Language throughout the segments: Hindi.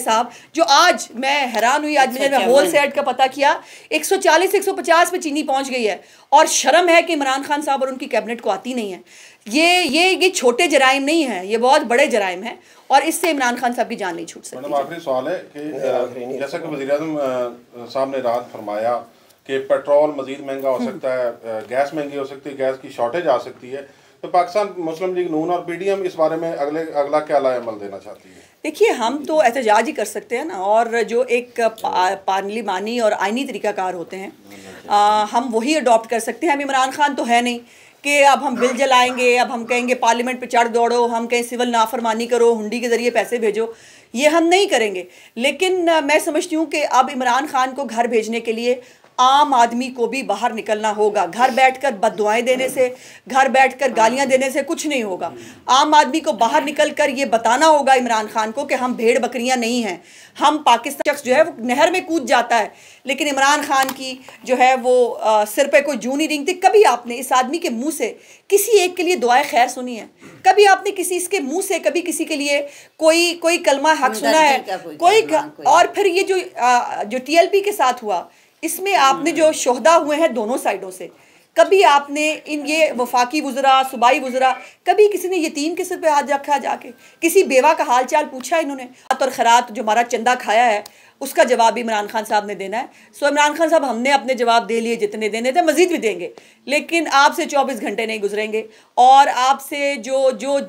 साहब, जो आज मैं हैरान हुई, आज मैंने होल सेट का पता किया 140-150 पे चीनी पहुंच गई है। और शर्म है कि इमरान खान साहब और उनकी कैबिनेट को आती नहीं है। ये छोटे जराइम नहीं है, ये बहुत बड़े जराइम हैं और इससे इमरान खान साहब की जान नहीं छूट सकती। आखिरी सवाल है कि जैसा कि वज़ीर-ए-आज़म साहब ने रात फरमाया कि पेट्रोल मजीद महंगा हो सकता है, गैस महंगी हो सकती है, गैस की शॉर्टेज आ सकती है, तो पाकिस्तान मुस्लिम लीग नून और PDM इस बारे में अगला क्या अमल देना चाहती है? देखिए, हम तो एहतजाज ही कर सकते हैं ना, और जो एक पार्लिमानी और आइनी तरीक़ाकार होते हैं हम वही अडॉप्ट कर सकते हैं। हम इमरान खान तो है नहीं कि अब हम बिल जलाएंगे, अब हम कहेंगे पार्लियामेंट पे चढ़ दौड़ो, हम कहें सिविल नाफरमानी करो, हुंडी के ज़रिए पैसे भेजो, ये हम नहीं करेंगे। लेकिन मैं समझती हूँ कि अब इमरान खान को घर भेजने के लिए आम आदमी को भी बाहर निकलना होगा। घर बैठकर बददुआएं देने से, घर बैठकर गालियां देने से कुछ नहीं होगा। आम आदमी को बाहर निकलकर ये बताना होगा इमरान खान को कि हम भेड़ बकरियां नहीं हैं। हम पाकिस्तान शख्स जो है वो नहर में कूद जाता है, लेकिन इमरान खान की जो है वो सिर पे कोई जूं नहीं रेंगती। कभी आपने इस आदमी के मुंह से किसी एक के लिए दुआए खैर सुनी है? कभी आपने किसी इसके मुंह से कभी किसी के लिए कोई कलमा हक सुना है? कोई। और फिर ये जो TLP के साथ हुआ, इसमें आपने जो शोहदा हुए हैं दोनों साइडों से, कभी आपने ये वफाकी वुज़रा, सूबाई वुज़रा, कभी किसी ने यतीम के सिर पे हाथ रखा? जाके किसी बेवा का हाल चाल पूछा इन्होंने? और खैरात जो हमारा चंदा खाया है उसका जवाब भी इमरान खान साहब ने देना है। सो इमरान खान साहब, हमने अपने जवाब दे लिए, जितने देने थे मज़ीद भी देंगे, लेकिन आपसे 24 घंटे नहीं गुजरेंगे। और आपसे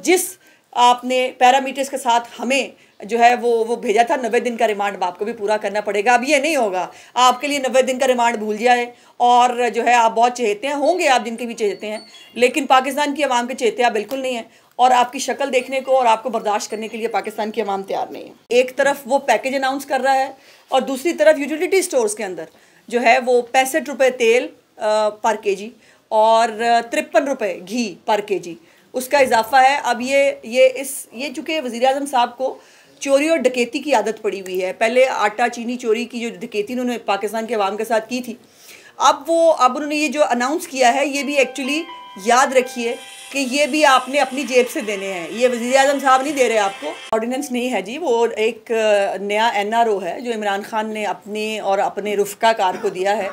जिस आपने पैरामीटर्स के साथ हमें जो है वो भेजा था 90 दिन का रिमांड, आपको भी पूरा करना पड़ेगा। अब ये नहीं होगा आपके लिए 90 दिन का रिमांड भूल जाए। और जो है आप बहुत चहेते हैं, होंगे आप जिनके भी चहेते हैं, लेकिन पाकिस्तान की आवाम के चहेते आप बिल्कुल नहीं हैं। और आपकी शक्ल देखने को और आपको बर्दाश्त करने के लिए पाकिस्तान की आवाम तैयार नहीं है। एक तरफ वो पैकेज अनाउंस कर रहा है और दूसरी तरफ यूटिलिटी स्टोर्स के अंदर जो है वो 65 रुपये तेल पर kg और 53 रुपये घी पर kg उसका इजाफा है। अब ये चूँकि वज़ीर-ए-आज़म साहब को चोरी और डकैती की आदत पड़ी हुई है। पहले आटा चीनी चोरी की जो डकैती उन्होंने पाकिस्तान के अवाम के साथ की थी, अब उन्होंने ये जो अनाउंस किया है, ये भी एक्चुअली याद रखिए कि ये भी आपने अपनी जेब से देने हैं। ये वज़ीर-ए-आज़म साहब नहीं दे रहे आपको। ऑर्डिनेंस नहीं है जी, वो एक नया NRO है जो इमरान खान ने अपने रुफ़्क़ाकार को दिया है।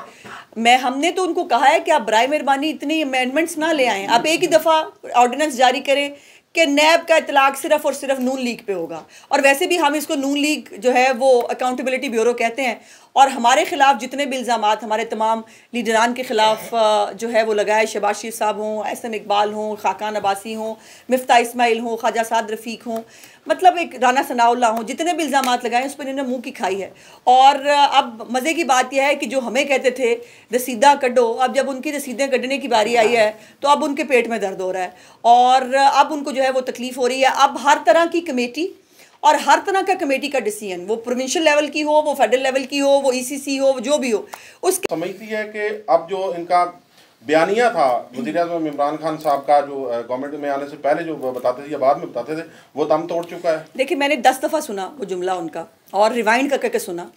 हमने तो उनको कहा है कि आप बराए मेहरबानी इतनी अमेंडमेंट्स ना ले आएँ, आप एक ही दफ़ा ऑर्डिनेंस जारी करें कि नैब का इतलाक सिर्फ और सिर्फ नून लीग पे होगा। और वैसे भी हम इसको नून लीग जो है वो अकाउंटेबिलिटी ब्यूरो कहते हैं। और हमारे ख़िलाफ़ जितने भी इल्ज़ामात हमारे तमाम लीडरान के ख़िलाफ़ जो है वो लगाए, शहबाज शरीफ साहब हों, एहसन इकबाल हों, खाकान अब्बासी हों, मिफ्ता इस्माइल हों, ख्वाजा साद रफ़ीक हों, मतलब एक राना सनाउल्लाह हों, जितने भी इल्ज़ामात लगाए उस पर इन्होंने मुँह की खाई है। और अब मज़े की बात यह है कि जो हमें कहते थे रसीदा कड्डो, अब जब उनकी रसीदें कड्डने की बारी आई है तो अब उनके पेट में दर्द हो रहा है और अब उनको जो है वो तकलीफ़ हो रही है। अब हर तरह की कमेटी और हर तरह का कमेटी का डिसीजन, वो प्रोविंशियल लेवल की हो, वो फेडरल लेवल की हो, वो ECC हो, जो भी हो, उसकी समझती है कि अब जो इनका बयानिया था वज़ीर-ए-आज़म इमरान खान साहब का, जो गवर्नमेंट में आने से पहले जो बताते थे या बाद में बताते थे, वो दम तोड़ चुका है। देखिए, मैंने 10 दफ़ा सुना वो जुमला उनका और रिवाइंड करके सुना।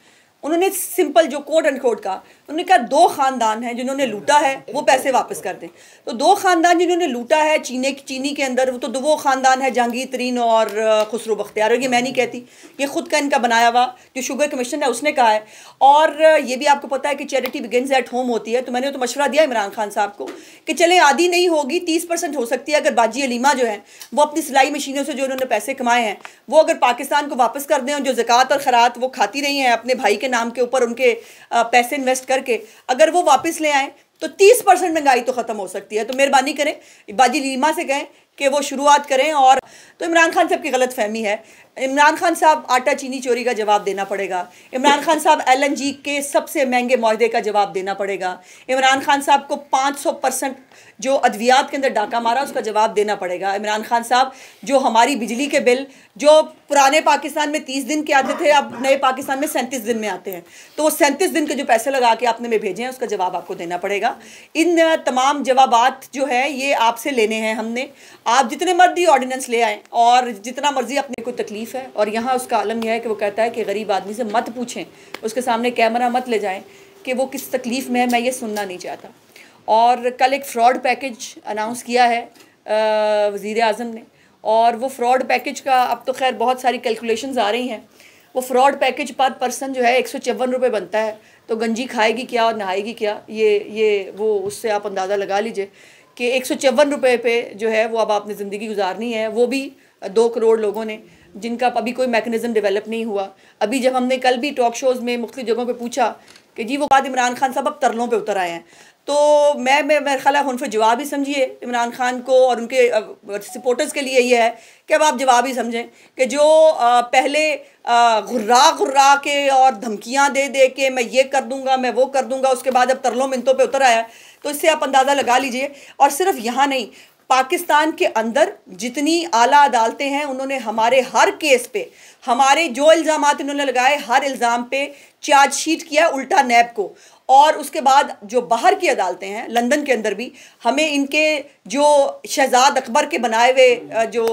उन्होंने सिंपल जो कोड एंड कोड का, उन्होंने कहा 2 ख़ानदान हैं जिन्होंने लूटा है, वो पैसे वापस कर दें। तो 2 ख़ानदान जिन्होंने लूटा है चीनी के अंदर, तो वो ख़ानदान है जहांगीर तरीन और खुसरो बख्तियार। और ये मैं नहीं कहती, ये ख़ुद का इनका बनाया हुआ जो शुगर कमीशन है उसने कहा है। और ये भी आपको पता है कि चैरिटी बिगिंस एट होम होती है। तो मैंने तो मशवरा दिया इमरान खान साहब को कि चलें, आधी नहीं होगी, 30% हो सकती है। अगर बाजी अलीमा जो है वो अपनी सिलाई मशीनों से जो उन्होंने पैसे कमाए हैं वो अगर पाकिस्तान को वापस कर दें, जो ज़कात और खैरात वो खाती रही हैं अपने भाई के नाम के ऊपर उनके पैसे इन्वेस्ट करके, अगर वो वापस ले आए तो 30% महंगाई तो ख़त्म हो सकती है। तो मेहरबानी करें, बाजी लीमा से कहें कि वो शुरुआत करें। और तो इमरान खान साहब की गलत फहमी है। इमरान खान साहब आटा चीनी चोरी का जवाब देना पड़ेगा। इमरान खान साहब LNG के सबसे महंगे मुआहदे का जवाब देना पड़ेगा। इमरान खान साहब को 500% जो अद्वियात के अंदर डाका मारा उसका जवाब देना पड़ेगा। इमरान खान साहब जो हमारी बिजली के बिल जो पुराने पाकिस्तान में 30 दिन के आते थे, अब नए पाकिस्तान में 37 दिन में आते हैं, तो वो 37 दिन के जो पैसे लगा के आपने में भेजे हैं उसका जवाब आपको देना पड़ेगा। इन तमाम जवाबात जो है ये आपसे लेने हैं हमने। आप जितने मर्जी ऑर्डिनेंस ले आएँ और जितना मर्जी अपने को तकलीफ़ है, और यहाँ उसका आलम यह है कि वो कहता है कि गरीब आदमी से मत पूछें, उसके सामने कैमरा मत ले जाएं कि वो किस तकलीफ़ में है, मैं ये सुनना नहीं चाहता। और कल एक फ़्रॉड पैकेज अनाउंस किया है वज़ीर-ए-आज़म ने, और वो फ़्रॉड पैकेज का अब तो खैर बहुत सारी कैलकुलेशंस आ रही हैं। वो फ्रॉड पैकेज पर पर्सन जो है 154 रुपये बनता है, तो गंजी खाएगी क्या और नहाएगी क्या, ये वो उससे आप अंदाज़ा लगा लीजिए कि 154 रुपये पे जो है वो अब आपने ज़िंदगी गुजारनी है, वो भी 2 करोड़ लोगों ने, जिनका अभी कोई मैकेनिज़्म डेवलप नहीं हुआ। अभी जब हमने कल भी टॉक शोज़ में मुख्तलिफ जगहों पे पूछा कि जी वो बाद इमरान खान साहब अब तरलों पे उतर आए हैं, तो मैं मेरा ख्याल है उनसे जवाब ही समझिए इमरान खान को और उनके सपोर्टर्स के लिए ये है कि अब आप जवाब ही समझें कि जो पहले गुर्रा के और धमकियां दे दे के मैं ये कर दूंगा मैं वो कर दूंगा, उसके बाद अब तरलों मिनतों पे उतर आया, तो इससे आप अंदाज़ा लगा लीजिए। और सिर्फ यहाँ नहीं, पाकिस्तान के अंदर जितनी आला अदालतें हैं उन्होंने हमारे हर केस पे, हमारे जो इल्ज़ामात इन्होंने लगाए हर इल्ज़ाम पे चार्जशीट किया उल्टा नैब को। और उसके बाद जो बाहर की अदालतें हैं लंदन के अंदर भी, हमें इनके जो शहजाद अकबर के बनाए हुए जो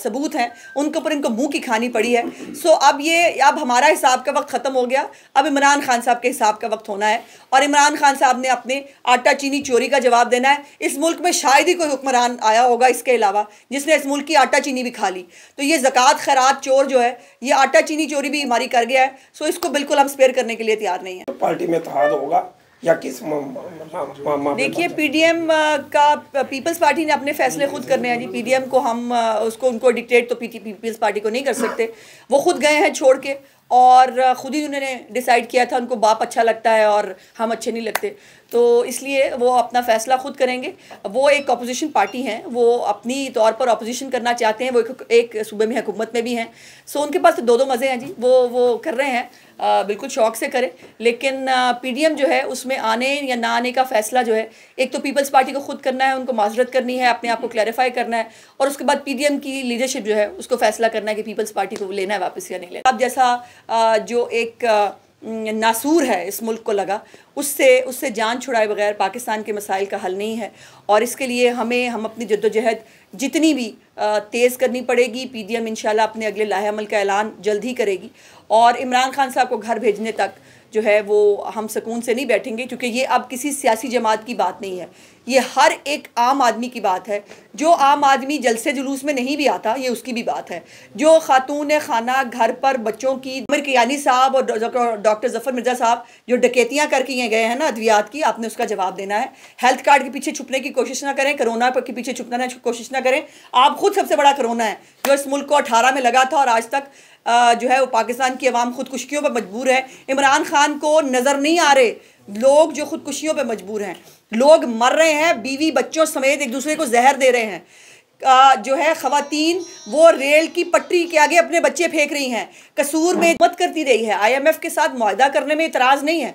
सबूत हैं उनके ऊपर इनको मुंह की खानी पड़ी है। सो अब हमारा हिसाब का वक्त ख़त्म हो गया, अब इमरान खान साहब के हिसाब का वक्त होना है और इमरान खान साहब ने अपने आटा चीनी चोरी का जवाब देना है। इस मुल्क में शायद ही कोई हुक्मरान आया होगा इसके अलावा जिसने इस मुल्क की आटा चीनी भी खा ली, तो ये ज़कात खैरात चोर जो है ये आटा चीनी चोरी भी हमारी कर गया है। सो इसको बिल्कुल हम स्पेयर करने के लिए तैयार नहीं है। तो पार्टी में इत्तेहाद होगा या किस देखिए, पीडीएम का, पीपल्स पार्टी ने अपने फैसले खुद करने हैं जी। पीडीएम को हम उनको डिक्टेट तो पीपल्स पार्टी को नहीं कर सकते, वो खुद गए हैं छोड़ के और ख़ुद ही उन्होंने डिसाइड किया था, उनको बाप अच्छा लगता है और हम अच्छे नहीं लगते, तो इसलिए वो अपना फ़ैसला खुद करेंगे। वो एक अपोजिशन पार्टी हैं, वो अपनी तौर पर अपोजिशन करना चाहते हैं, वो एक सूबे में हुकूमत में भी हैं। सो उनके पास तो दो मज़े हैं जी, वो कर रहे हैं, बिल्कुल शौक़ से करें। लेकिन पीडीएम जो है उसमें आने या ना आने का फ़ैसला जो है एक तो पीपल्स पार्टी को खुद करना है, उनको माजरत करनी है, अपने आप को क्लैरिफाई करना है, और उसके बाद पीडीएम की लीडरशिप जो है उसको फ़ैसला करना है कि पीपल्स पार्टी को लेना है वापस या नहीं लेना। अब जैसा जो एक नासूर है इस मुल्क को लगा, उससे जान छुड़ाए बगैर पाकिस्तान के मसाइल का हल नहीं है, और इसके लिए हम अपनी जद्दोजहद जितनी भी तेज़ करनी पड़ेगी। पीडीएम इंशाल्लाह अपने अगले लाहे अमल का ऐलान जल्द ही करेगी, और इमरान खान साहब को घर भेजने तक जो है वो हम सुकून से नहीं बैठेंगे, क्योंकि ये अब किसी सियासी जमात की बात नहीं है, ये हर एक आम आदमी की बात है। जो आम आदमी जलसे जुलूस में नहीं भी आता, ये उसकी भी बात है। जो खातून खाना घर पर बच्चों की, आमिर कियानी साहब और डॉक्टर जफ़र मिर्ज़ा साहब जो डकैतियाँ करके गए हैं ना अद्वियात की, आपने उसका जवाब देना है। हेल्थ कार्ड के पीछे छुपने की कोशिश ना करें, कोरोना के पीछे छुपने की कोशिश ना करें। आप खुद सबसे बड़ा कोरोना है जो इस मुल्क को 18 में लगा था, और आज तक जो है वो पाकिस्तान की आवाम खुदकुशियों पर मजबूर है। इमरान खान को नज़र नहीं आ रहे लोग जो खुदकुशियों पर मजबूर हैं, लोग मर रहे हैं, बीवी बच्चों समेत एक दूसरे को जहर दे रहे हैं। जो है ख़वातीन वो रेल की पटरी के आगे अपने बच्चे फेंक रही हैं, कसूर में मत करती रही है। IMF के साथ मुआहदा करने में इतराज़ नहीं है,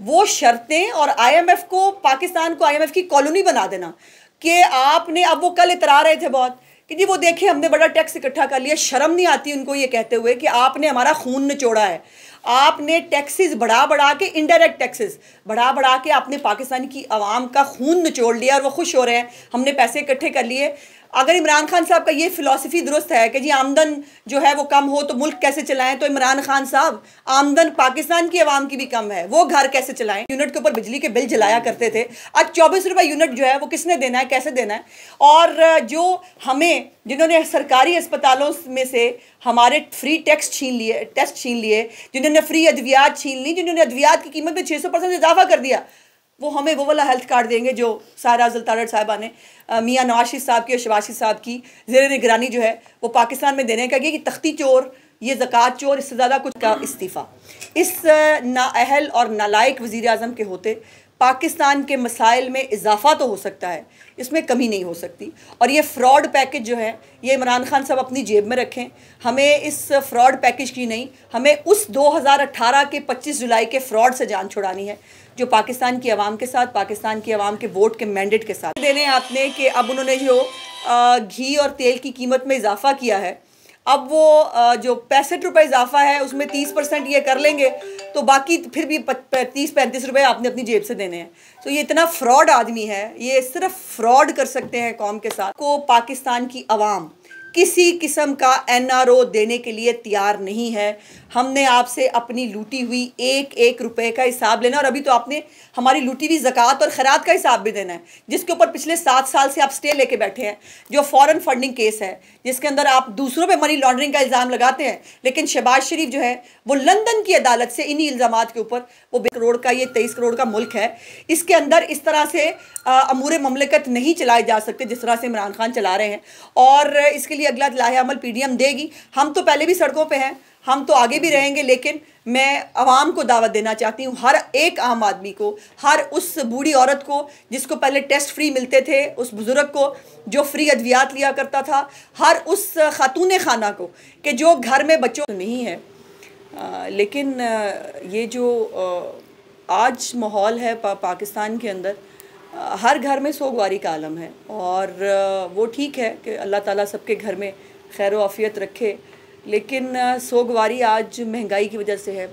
वो शर्तें और IMF को, पाकिस्तान को IMF की कॉलोनी बना देना कि आपने, अब वो कल इतरा रहे थे बहुत कि जी वो देखें हमने बड़ा टैक्स इकट्ठा कर लिया। शर्म नहीं आती उनको ये कहते हुए कि आपने हमारा खून निचोड़ा है, आपने टैक्सेस बढ़ा के, इनडायरेक्ट टैक्सेस बढ़ा के आपने पाकिस्तान की आवाम का खून निचोड़ लिया, और वो खुश हो रहे हैं हमने पैसे इकट्ठे कर लिए। अगर इमरान खान साहब का ये फ़िलॉसफी दुरुस्त है कि जी आमदन जो है वो कम हो तो मुल्क कैसे चलाएं, तो इमरान खान साहब आमदन पाकिस्तान की आवाम की भी कम है, वो घर कैसे चलाएं। यूनिट के ऊपर बिजली के बिल जलाया करते थे, आज 24 रुपये यूनिट जो है वो किसने देना है, कैसे देना है। और जो हमें, जिन्होंने सरकारी अस्पतालों में से हमारे फ्री टेस्ट छीन लिए, जिन्होंने फ्री अद्वियात छीन ली, जिन्होंने अद्वियात की कीमत में 600% इजाफा कर दिया, वो हमें वो वाला हेल्थ कार्ड देंगे जो सारा ज़ुल्तारट साहिबा ने मियाँ नवाज शरीफ साहब की और शहबाज शरीफ साहब की ज़ेर निगरानी जो है वो पाकिस्तान में देने का, कि तख्ती चोर, ये ज़कात चोर, इससे ज़्यादा कुछ का इस्तीफ़ा। इस नाअहल और नालायक वज़ीर आज़म के होते पाकिस्तान के मसाइल में इजाफा तो हो सकता है, इसमें कमी नहीं हो सकती। और ये फ्रॉड पैकेज जो है ये इमरान खान साहब अपनी जेब में रखें, हमें इस फ्रॉड पैकेज की नहीं, हमें उस 2018 के 25 जुलाई के फ्रॉड से जान छुड़ानी है जो पाकिस्तान की आवाम के साथ, पाकिस्तान की आवाम के वोट के मैंडेट के साथ देने आपने, कि अब उन्होंने जो घी और तेल की कीमत में इजाफा किया है, अब वो जो 65 रुपये इजाफा है उसमें 30% ये कर लेंगे, तो बाकी फिर भी 30-35 रुपये आपने अपनी जेब से देने हैं। तो ये इतना फ्रॉड आदमी है, ये सिर्फ फ्रॉड कर सकते हैं कौम के साथ। को पाकिस्तान की आवाम किसी किस्म का NRO देने के लिए तैयार नहीं है। हमने आपसे अपनी लूटी हुई एक एक रुपए का हिसाब लेना, और अभी तो आपने हमारी लूटी हुई ज़कात और खैरात का हिसाब भी देना है, जिसके ऊपर पिछले 7 साल से आप स्टे लेके बैठे हैं, जो फॉरेन फंडिंग केस है, जिसके अंदर आप दूसरों पे मनी लॉन्ड्रिंग का इल्ज़ाम लगाते हैं। लेकिन शहबाज शरीफ जो है वो लंदन की अदालत से इन्हीं इल्ज़ामात के ऊपर, वो 20 करोड़ का, ये 23 करोड़ का मुल्क है, इसके अंदर इस तरह से अमूर ममलिकत नहीं चलाए जा सकते जिस तरह से इमरान खान चला रहे हैं। और इसके लिए अगला लाहे अमल PDM देगी। हम तो पहले भी सड़कों पे हैं, हम तो आगे भी रहेंगे, लेकिन मैं आवाम को दावत देना चाहती हूँ, हर एक आम आदमी को, हर उस बूढ़ी औरत को जिसको पहले टेस्ट फ्री मिलते थे, उस बुज़ुर्ग को जो फ्री अद्वियात लिया करता था, हर उस खातून खाना को कि जो घर में बच्चों नहीं है। लेकिन ये जो आज माहौल है पाकिस्तान के अंदर, हर घर में सोगवारी का आलम है, और वो ठीक है कि अल्लाह ताला सबके घर में खैर व आफ़ियत रखे। लेकिन सोगवारी आज महंगाई की वजह से है,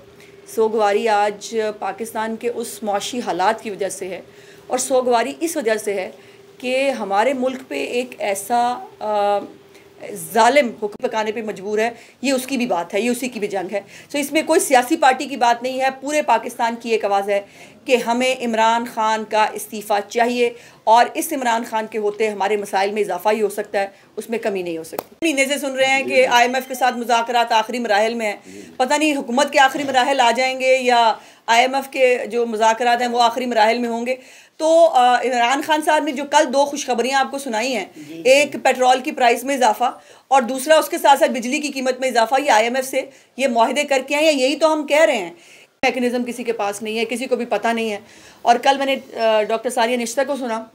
सोगवारी आज पाकिस्तान के उस मौशी हालात की वजह से है, और सोगवारी इस वजह से है कि हमारे मुल्क पे एक ऐसा जालिम हुक्म पकाने पे मजबूर है। ये उसकी भी बात है, ये उसी की भी जंग है। तो इसमें कोई सियासी पार्टी की बात नहीं है, पूरे पाकिस्तान की एक आवाज़ है कि हमें इमरान खान का इस्तीफ़ा चाहिए, और इस इमरान खान के होते हमारे मसाइल में इजाफा ही हो सकता है, उसमें कमी नहीं हो सकती। महीने से सुन रहे हैं कि IMF के साथ मुज़ाकरात आखिरी मराहिल में हैं। पता नहीं हुकूमत के आखिरी मराहिल आ जाएंगे या IMF के जो मुज़ाकरात हैं वो आखिरी मराहिल में होंगे। तो इमरान खान साहब ने जो कल 2 खुशखबरियाँ आपको सुनाई हैं, एक पेट्रोल की प्राइस में इजाफा, और दूसरा उसके साथ साथ बिजली की कीमत में इजाफा, ये IMF से ये मुआहदे करके हैं, या यही तो हम कह रहे हैं। मैकेनिज़्म किसी के पास नहीं है, किसी को भी पता नहीं है। और कल मैंने डॉक्टर सारिया निश्ता को सुना,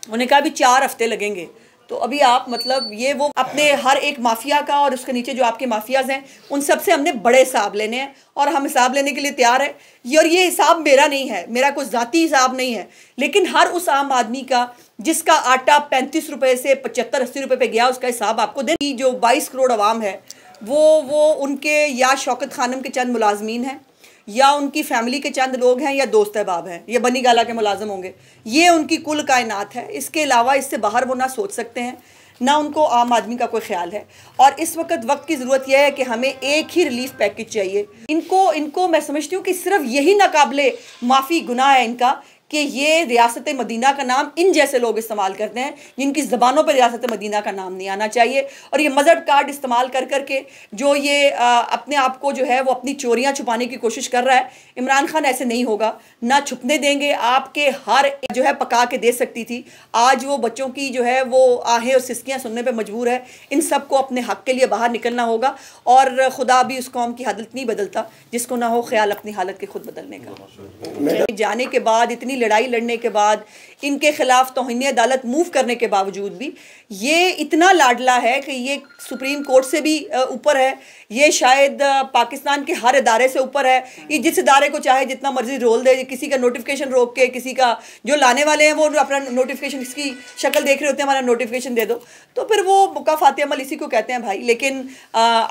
उन्होंने कहा अभी 4 हफ्ते लगेंगे। तो अभी आप मतलब ये वो अपने हर एक माफिया का और उसके नीचे जो आपके माफियाज हैं उन सब से हमने बड़े हिसाब लेने हैं, और हम हिसाब लेने के लिए तैयार है। और ये हिसाब मेरा नहीं है, मेरा कोई ज़ाती हिसाब नहीं है, लेकिन हर उस आम आदमी का जिसका आटा 35 रुपये से 75-80 रुपये पे गया, उसका हिसाब आपको दें। जो 22 करोड़ अवाम है वो उनके या शौकत खानम के चंद मुलाजमीन हैं, या उनकी फैमिली के चंद लोग हैं, या दोस्त अहबाब हैं, या बनी गाला के मुलाजम होंगे। ये उनकी कुल कायनात है। इसके अलावा इससे बाहर वो ना सोच सकते हैं, ना उनको आम आदमी का कोई ख्याल है। और इस वक्त की ज़रूरत यह है कि हमें एक ही रिलीफ पैकेज चाहिए। इनको मैं समझती हूँ कि सिर्फ यही नाकाबिले माफ़ी गुनाह है इनका कि ये रियासत मदीना का नाम इन जैसे लोग इस्तेमाल करते हैं जिनकी ज़बानों पर रियासत मदीना का नाम नहीं आना चाहिए। और ये मज़हब कार्ड इस्तेमाल कर करके जो ये अपने आप को जो है वो अपनी चोरियां छुपाने की कोशिश कर रहा है, इमरान खान ऐसे नहीं होगा, ना छुपने देंगे। आपके हर जो है पका के दे सकती थी, आज वो बच्चों की जो है वो आहें और सिसकियाँ सुनने पर मजबूर है। इन सब को अपने हक़ के लिए बाहर निकलना होगा, और खुदा भी उस कौम की हालत नहीं बदलता जिसको ना हो ख्याल अपनी हालत के खुद बदलने का। जाने के बाद, इतनी लड़ाई लड़ने के बाद, इनके खिलाफ तौहीन अदालत मूव करने के बावजूद भी ये इतना लाडला है कि ये सुप्रीम कोर्ट से भी ऊपर है, ये शायद पाकिस्तान के हर इदारे से ऊपर है। ये जिस इदारे को चाहे जितना मर्जी रोल दे, किसी का नोटिफिकेशन रोक के, किसी का जो लाने वाले हैं वो अपना नोटिफिकेशन, इसकी शक्ल देख रहे होते हैं, हमारा नोटिफिकेशन दे दो, तो फिर वो मुकाफाती अमल इसी को कहते हैं भाई। लेकिन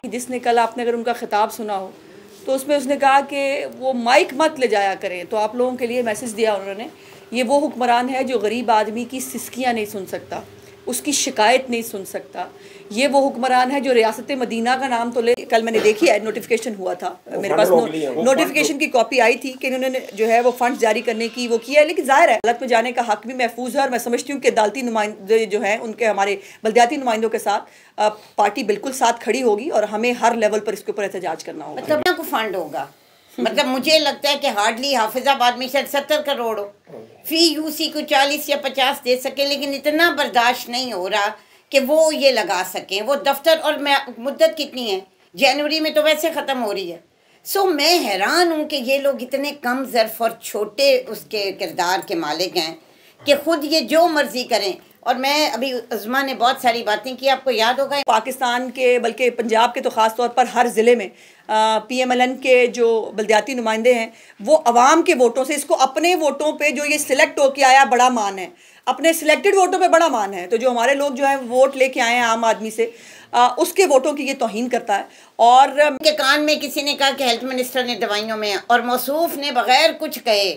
जिसने कल आपने अगर उनका खिताब सुना हो तो उसमें उसने कहा कि वो माइक मत ले जाया करें। तो आप लोगों के लिए मैसेज दिया उन्होंने, ये वो हुक्मरान है जो गरीब आदमी की सिसकियाँ नहीं सुन सकता, उसकी शिकायत नहीं सुन सकता। ये वो हुक्मरान है जो रियासत मदीना का नाम तो ले, कल मैंने देखी है, नोटिफिकेशन हुआ था मेरे पास, नोटिफिकेशन की कॉपी आई थी कि इन्होंने जो है वो फंड जारी करने की वो किया है। लेकिन जाहिर है अदालत में जाने का हक भी महफूज है, और मैं समझती हूँ कि अदालती नुमाइंदे जो हैं उनके, हमारे बल्दियाती नुमाइंदों के साथ पार्टी बिल्कुल साथ खड़ी होगी, और हमें हर लेवल पर इसके ऊपर एहतजाज करना होगा। मतलब को फंड होगा, मतलब मुझे लगता है कि हार्डली हाफिजाबाद में शायद 70 करोड़ हो, फी यूसी को 40 या 50 दे सके, लेकिन इतना बर्दाश्त नहीं हो रहा कि वो ये लगा सकें वो दफ्तर। और मैं मुद्दत कितनी है, जनवरी में तो वैसे ख़त्म हो रही है। सो मैं हैरान हूँ कि ये लोग इतने कम ज़र्फ़ और छोटे उसके किरदार के मालिक हैं कि ख़ुद ये जो मर्ज़ी करें। और मैं अभी उज़्मा ने बहुत सारी बातें की, आपको याद होगा पाकिस्तान के बल्कि पंजाब के तो ख़ास तौर पर हर ज़िले में PMLN के जो बल्दियाती नुमाइंदे हैं वो अवाम के वोटों से, इसको अपने वोटों पे जो ये सिलेक्ट होके आया बड़ा मान है, अपने सिलेक्टेड वोटों पे बड़ा मान है। तो जो हमारे लोग जो है वोट लेके आए हैं आम आदमी से, उसके वोटों की ये तौहीन करता है। और के कान में किसी ने कहा कि हेल्थ मिनिस्टर ने दवाइयों में, और मौसूफ ने बगैर कुछ कहे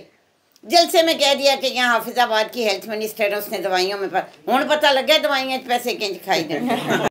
जलसे में कह दिया कि यहाँ हाफिजाबाद की हेल्थ मिनिस्टर है, उसने दवाइयों में पर हूँ पता लग गया दवाइयाँ पैसे किंज खाई दें।